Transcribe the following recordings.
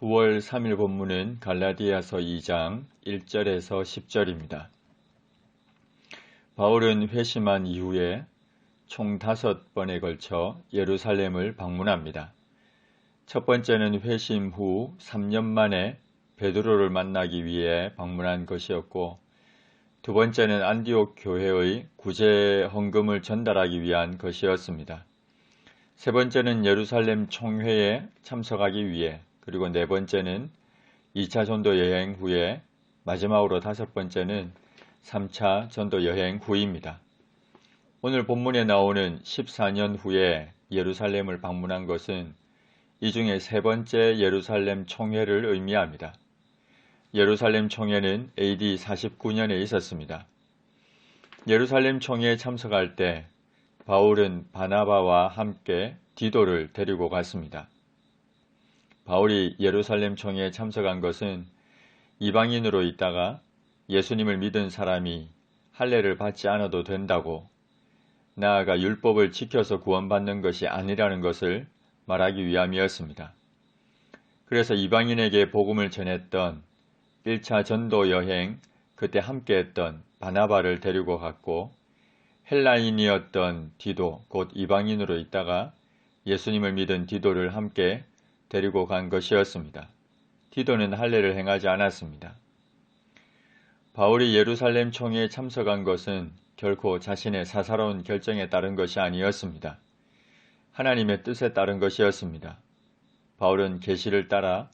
9월 3일 본문은 갈라디아서 2장 1절에서 10절입니다. 바울은 회심한 이후에 총 5번에 걸쳐 예루살렘을 방문합니다. 첫 번째는 회심 후 3년 만에 베드로를 만나기 위해 방문한 것이었고, 두 번째는 안디옥 교회의 구제 헌금을 전달하기 위한 것이었습니다. 세 번째는 예루살렘 총회에 참석하기 위해, 그리고 네 번째는 2차 전도 여행 후에, 마지막으로 5번째는 3차 전도 여행 후입니다. 오늘 본문에 나오는 14년 후에 예루살렘을 방문한 것은 이 중에 세 번째 예루살렘 총회를 의미합니다. 예루살렘 총회는 AD 49년에 있었습니다. 예루살렘 총회에 참석할 때 바울은 바나바와 함께 디도를 데리고 갔습니다. 바울이 예루살렘 총회에 참석한 것은 이방인으로 있다가 예수님을 믿은 사람이 할례를 받지 않아도 된다고, 나아가 율법을 지켜서 구원받는 것이 아니라는 것을 말하기 위함이었습니다. 그래서 이방인에게 복음을 전했던 1차 전도 여행, 그때 함께했던 바나바를 데리고 갔고, 헬라인이었던 디도, 곧 이방인으로 있다가 예수님을 믿은 디도를 함께 데리고 간 것이었습니다. 디도는 할례를 행하지 않았습니다. 바울이 예루살렘 총회에 참석한 것은 결코 자신의 사사로운 결정에 따른 것이 아니었습니다. 하나님의 뜻에 따른 것이었습니다. 바울은 계시를 따라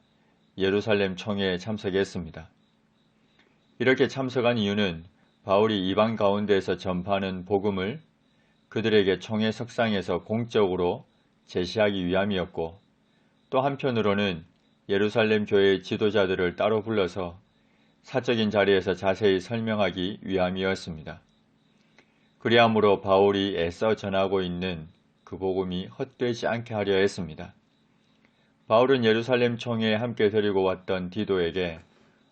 예루살렘 총회에 참석했습니다. 이렇게 참석한 이유는 바울이 이방 가운데에서 전파하는 복음을 그들에게 총회 석상에서 공적으로 제시하기 위함이었고, 또 한편으로는 예루살렘 교회의 지도자들을 따로 불러서 사적인 자리에서 자세히 설명하기 위함이었습니다. 그리함으로 바울이 애써 전하고 있는 그 복음이 헛되지 않게 하려 했습니다. 바울은 예루살렘 총회에 함께 데리고 왔던 디도에게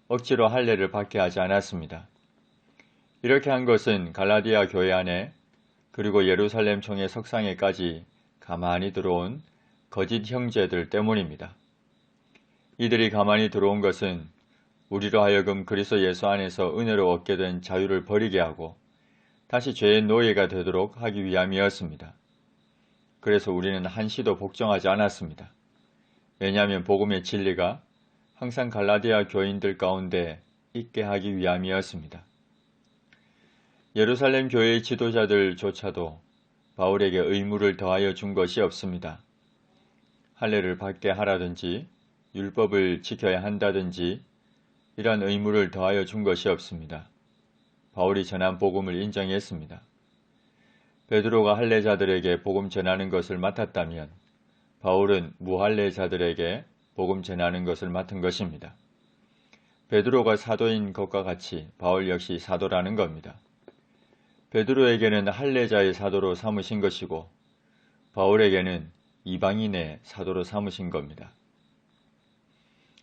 억지로 할례를 받게 하지 않았습니다. 이렇게 한 것은 갈라디아 교회 안에, 그리고 예루살렘 총회 석상에까지 가만히 들어온 거짓 형제들 때문입니다. 이들이 가만히 들어온 것은 우리로 하여금 그리스도 예수 안에서 은혜로 얻게 된 자유를 버리게 하고 다시 죄의 노예가 되도록 하기 위함이었습니다. 그래서 우리는 한시도 복종하지 않았습니다. 왜냐하면 복음의 진리가 항상 갈라디아 교인들 가운데 있게 하기 위함이었습니다. 예루살렘 교회의 지도자들조차도 바울에게 의무를 더하여 준 것이 없습니다. 할례를 받게 하라든지 율법을 지켜야 한다든지 이런 의무를 더하여 준 것이 없습니다. 바울이 전한 복음을 인정했습니다. 베드로가 할례자들에게 복음 전하는 것을 맡았다면 바울은 무할례자들에게 복음 전하는 것을 맡은 것입니다. 베드로가 사도인 것과 같이 바울 역시 사도라는 겁니다. 베드로에게는 할례자의 사도로 삼으신 것이고 바울에게는 이방인의 사도로 삼으신 겁니다.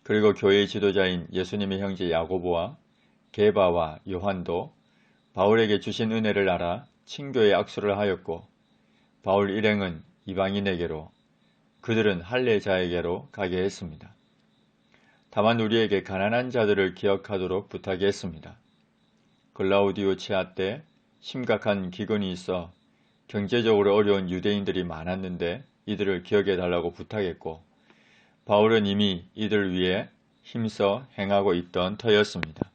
그리고 교회의 지도자인 예수님의 형제 야고보와 게바와 요한도 바울에게 주신 은혜를 알아 친교의 악수를 하였고, 바울 일행은 이방인에게로, 그들은 할례자에게로 가게 했습니다. 다만 우리에게 가난한 자들을 기억하도록 부탁했습니다. 글라우디오 치하 때 심각한 기근이 있어 경제적으로 어려운 유대인들이 많았는데 이들을 기억해 달라고 부탁했고, 바울은 이미 이들 위해 힘써 행하고 있던 터였습니다.